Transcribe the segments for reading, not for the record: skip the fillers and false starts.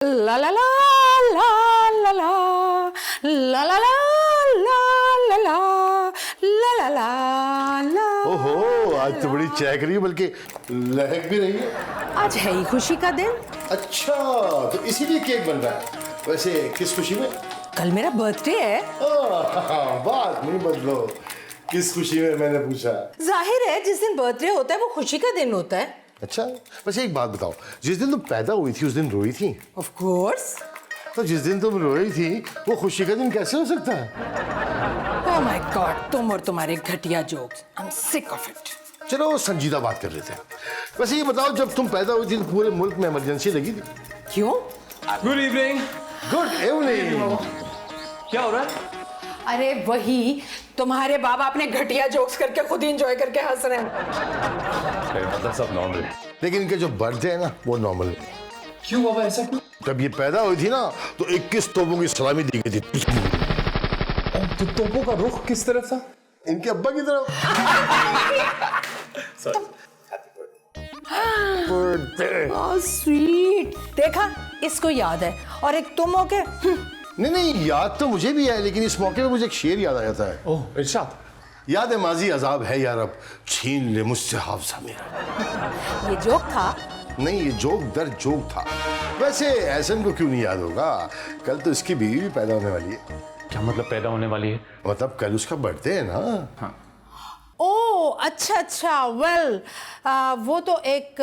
ला ला ला ला ला ला ला ला ला ला ला ला ला ला ला। ओहो, आज तो बड़ी चहक रही है, बल्कि लहक भी रही है। आज है ही खुशी का दिन। अच्छा, तो इसीलिए केक बन रहा है। वैसे किस खुशी में? कल मेरा बर्थडे है। बात नहीं बदलो, किस खुशी में मैंने पूछा। जाहिर है जिस दिन बर्थडे होता है वो खुशी का दिन होता है। अच्छा, वैसे एक बात बताओ, जिस दिन तुम पैदा हुई थी उस दिन रोई थी? Of course. तो जिस दिन तुम रोई थी वो खुशी का दिन कैसे हो सकता है? ओह माय गॉड, तुम और तुम्हारे घटिया jokes, I am sick of it. चलो संजीदा बात कर लेते हैं। वैसे ये बताओ, जब तुम पैदा हुई थी तो पूरे मुल्क में इमरजेंसी लगी थी? क्यों? Good evening. Good evening. क्या हो रहा है? अरे वही, तुम्हारे बाबा अपने घटिया जोक्स करके खुद ही एंजॉय करके हंस रहे हैं। मतलब सब नॉर्मल है। लेकिन इनके जो बर्थडे है ना वो नॉर्मल है। क्यों बाबा, ऐसा क्यों? जब ये पैदा हुई थी ना तो 21 तोपों की सलामी दी गई थी। तो तोपों का रुख किस तरफ था? इनके अब्बा की तरफ। स्वीट, देखा, इसको याद है। और एक तुम हो के नहीं, याद तो मुझे भी है, लेकिन इस मौके पे मुझे एक शेर याद आ जाता है। ओह, इरशाद। याद है माजी अजाब है यार, अब छीन ले मुझसे हाफसा मेरा। ये जोक था। नहीं, ये जोक दर जोक था। वैसे एहसन को क्यों नहीं याद होगा, कल तो इसकी बीवी भी पैदा होने वाली है। क्या मतलब पैदा होने वाली है? मतलब कल उसका बर्थडे है ना। हाँ। ओह अच्छा, वेल वो तो एक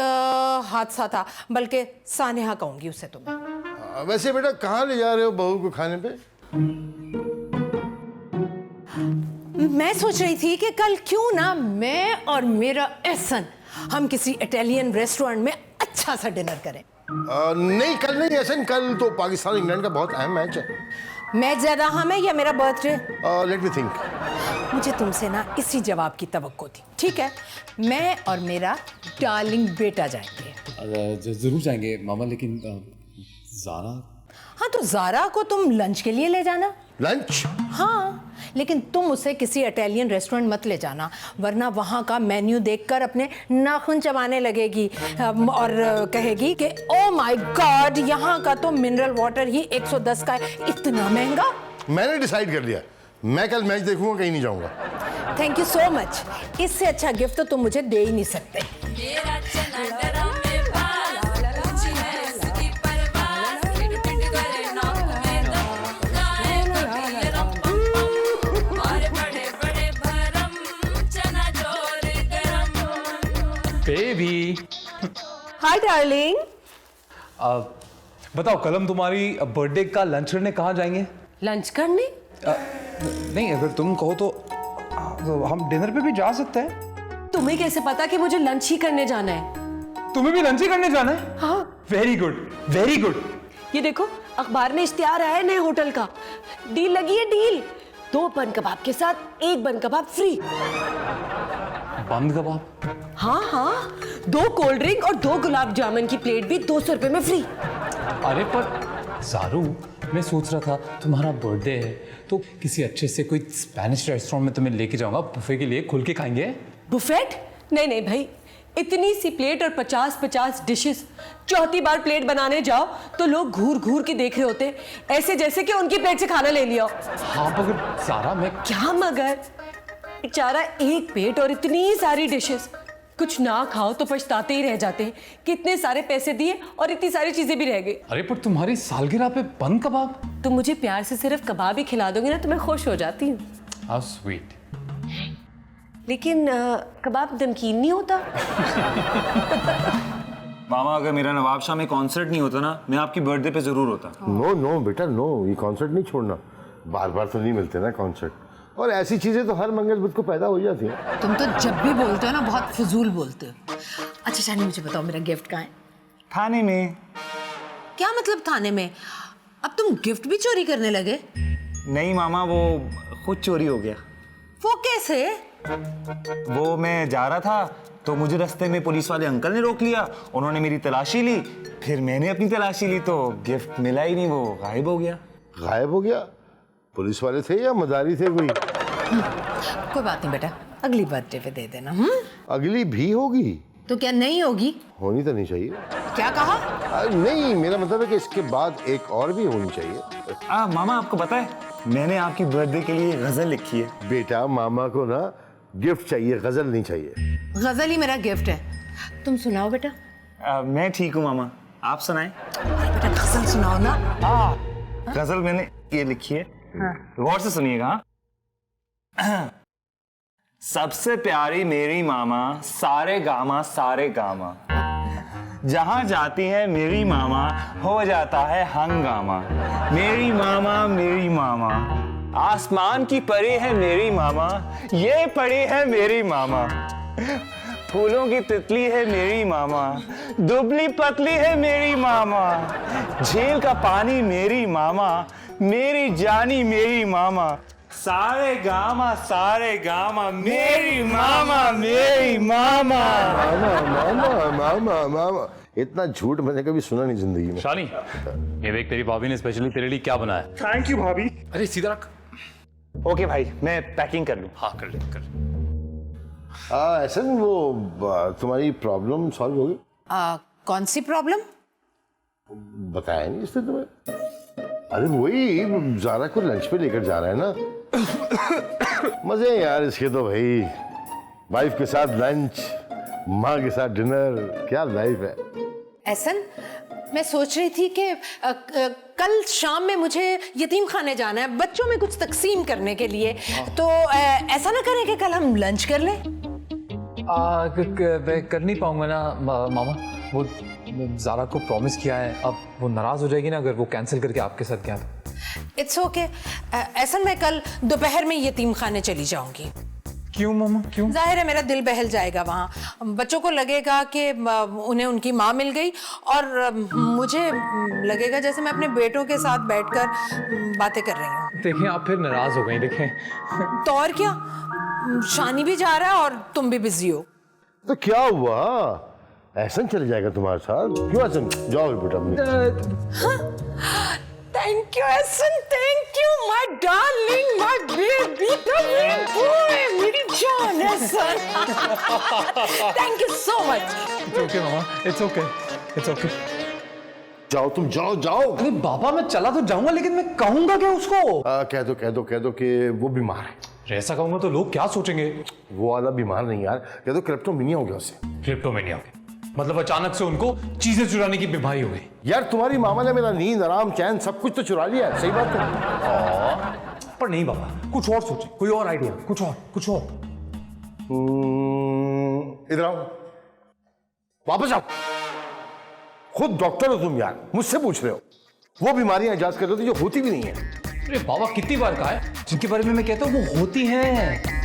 हादसा था, बल्कि सानेहा कहूंगी उसे तो मैं। वैसे बेटा कहाँ ले जा रहे हो बहू को खाने पे? मैं सोच रही थी कि कल क्यों ना मैं और मेरा एहसन हम किसी इटालियन रेस्टोरेंट में अच्छा सा डिनर करें। नहीं, कल नहीं एहसन, कल तो पाकिस्तान इंग्लैंड का बहुत अहम मैच है। मैच ज्यादा अहम है या मेरा बर्थडे? Let me think. मुझे तुमसे ना इसी जवाब की तवक्को थी। ठीक है, मैं और मेरा डार्लिंग बेटा जाएंगे। जरूर जाएंगे मामा, लेकिन ज़ारा। हाँ, तो ज़ारा को तुम लंच के लिए ले जाना। लंच? हाँ, लेकिन तुम उसे किसी इटालियन रेस्टोरेंट मत ले जाना, वरना वहाँ का मेन्यू देखकर अपने नाखून चबाने लगेगी और कहेगी कि ओह माय गॉड, यहाँ का तो मिनरल वाटर ही 110 का है, इतना महंगा। मैंने डिसाइड कर लिया, मैं कल मैच देखूंगा, कहीं नहीं जाऊंगा। Thank you so much. इससे अच्छा गिफ्ट तो तुम मुझे दे ही नहीं सकते। बेबी। Hi darling. बताओ, कल हम तुम्हारी बर्थडे का लंच करने कहाँ जाएंगे? लंच करने? नहीं, अगर तुम कहो तो हम डिनर पे भी जा सकते हैं। तुम्हें कैसे पता कि मुझे लंच ही करने जाना है? तुम्हें भी लंच ही करने जाना है? हाँ। Very good, very good. ये देखो, अखबार में इश्तिहार आया है नए होटल का। डील लगी है, डील। 2 बन कबाब के साथ 1 बन कबाब फ्री। बंद कबाब? हाँ, 2 कोल्ड ड्रिंक और 2 गुलाब जामुन की प्लेट भी 200 रुपए में फ्री। अरे पर ज़ारू, मैं सोच रहा था तुम्हारा बर्थडे है तो किसी अच्छे से कोई स्पेनिश रेस्टोरेंट में तुम्हें लेके जाऊंगा, बुफे के लिए खुल के खाएंगे। बुफेट? नहीं भाई, इतनी सी प्लेट और 50-50 डिशेस। चौथी बार प्लेट बनाने जाओ तो लोग घूर घूर के देख रहे होते, ऐसे जैसे कि उनकी प्लेट से खाना ले लिया। हाँ मगर ज़ारा, मैं क्या मगर? बेचारा, एक पेट और इतनी सारी डिशेस, कुछ ना खाओ तो पछताते ही रह जाते हैं कि इतने सारे पैसे दिए और इतनी सारी चीजें भी रह गई। अरे पर तुम्हारी सालगिरह पे बंद कबाब? तुम मुझे प्यार से सिर्फ कबाब ही खिला दोगे ना तो मैं खुश हो जाती हूँ। How sweet. लेकिन कबाब नमकीन नहीं होता। मामा, अगर मेरा नवाब शाह में कॉन्सर्ट नहीं होता ना, मैं आपकी बर्थडे पे जरूर होता। नो बेटा नो, ये कॉन्सर्ट नहीं छोड़ना। बार बार तो नहीं मिलते ना कॉन्सर्ट, और ऐसी चीजें तो हर मंगल बुध को पैदा हो जाती हैं। तुम तो जब भी बोलते हो ना बहुत फजूल बोलते हो। अच्छा शानी, मुझे बताओ मेरा गिफ्ट कहाँ है? खाने में। क्या मतलब थाने में? अब तुम गिफ्ट भी चोरी करने लगे? नहीं मामा, वो खुद चोरी हो गया। वो कैसे? वो मैं जा रहा था तो मुझे रास्ते में पुलिस वाले अंकल ने रोक लिया। उन्होंने मेरी तलाशी ली, फिर मैंने अपनी तलाशी ली तो गिफ्ट मिला ही नहीं, वो गायब हो गया। गायब हो गया? पुलिस वाले थे या मदारी थे कोई? कोई बात नहीं बेटा, अगली बर्थडे पे दे देना। अगली भी होगी तो क्या नहीं होगी? होनी तो नहीं चाहिए। क्या कहा? नहीं, मेरा मतलब है कि इसके बाद एक और भी होनी चाहिए। मामा आपको पता है मैंने आपकी बर्थडे के लिए गजल लिखी है। बेटा, मामा को ना गिफ्ट चाहिए, गजल नहीं चाहिए। गजल ही मेरा गिफ्ट है। तुम सुनाओ बेटा। मैं ठीक हूँ मामा, आप सुनाएं। बेटा गजल सुनाओ ना। गजल मैंने ये लिखी है, गौर से सुनिएगा। सबसे प्यारी मेरी मामा, सारे गामा, जहां जाती है मेरी मामा हो जाता है हंगामा। मेरी मामा, आसमान की परी है मेरी मामा, ये परी है मेरी मामा। फूलों की तितली है मेरी मामा, दुबली पतली है मेरी मामा। झील का पानी मेरी मामा, मेरी जानी मेरी मामा। सारे गामा मेरी मामा। मामा, इतना झूठ मैंने कभी सुना नहीं जिंदगी में। शानी, ये देख तेरी भाभी ने स्पेशली तेरे लिए क्या बनाया। थैंक यू भाभी। अरे सीधा रख। ओके भाई, मैं पैकिंग कर लूं। हाँ कर ले। ऐसा नहीं, वो तुम्हारी प्रॉब्लम सॉल्व होगी? कौन सी प्रॉब्लम? बताया नहीं इसने तुम्हें? अरे वही जारा को लंच पे लेकर जा रहा है ना। मजे हैं यार इसके तो भाई। वाइफ के साथ लंच, माँ के साथ डिनर, क्या लाइफ है। ऐसन, मैं सोच रही थी कि कल शाम में मुझे यतीम खाने जाना है बच्चों में कुछ तकसीम करने के लिए। तो ऐसा ना करें कि कल हम लंच कर लें? मैं कर नहीं पाऊंगा ना मामा, वो जारा को प्रॉमिस किया है। अब वो नाराज हो जाएगी ना अगर वो कैंसिल करके आपके साथ गया तो। It's okay. ऐसा मैं कल दोपहर में यतीम खाने चली जाऊंगी। क्यों मामा, क्यों? जाहिर है मेरा दिल बहल जाएगा वहाँ। बच्चों को लगेगा कि उन्हें उनकी माँ मिल गई, और मुझे लगेगा जैसे मैं अपने बेटों के साथ बैठकर बातें कर रही हूँ। देखें आप फिर नाराज हो गई। देखें तो और क्या, शानी भी जा रहा है और तुम भी बिजी हो। तो क्या हुआ, ऐसा चले जाएगा तुम्हारे साथ? क्यों ऐसा? जाओ बेटा। Thank you Ehsan, thank you my darling, my baby, मेरी बॉय, मेरी जान Ehsan. Thank you so much. Okay मामा, इट्स ओके। जाओ तुम, जाओ। अरे बाबा, मैं चला तो जाऊंगा लेकिन मैं कहूंगा क्या उसको? कह दो कि वो बीमार है। ऐसा कहूंगा तो लोग क्या सोचेंगे? वो वाला बीमार नहीं यार, कह दो क्लेप्टोमेनिया हो गया उसे। क्लिप्टोमेनिया हो गया मतलब अचानक से उनको चीजें चुराने की बीमारी हो गई। यार तुम्हारी मामा ने मेरा नींद, आराम, चैन सब कुछ तो चुरा लिया है। सही बात है। पर नहीं बाबा, कुछ और सोचे, कोई और आइडिया, कुछ और। इधर आओ, वापस आओ। खुद डॉक्टर हो तुम यार, मुझसे पूछ रहे हो। वो बीमारियां इजाज कर रहे हो जो होती भी नहीं है। अरे बाबा, कितनी बार कहा है, जिनके बारे में मैं कहता हूँ वो होती हैं।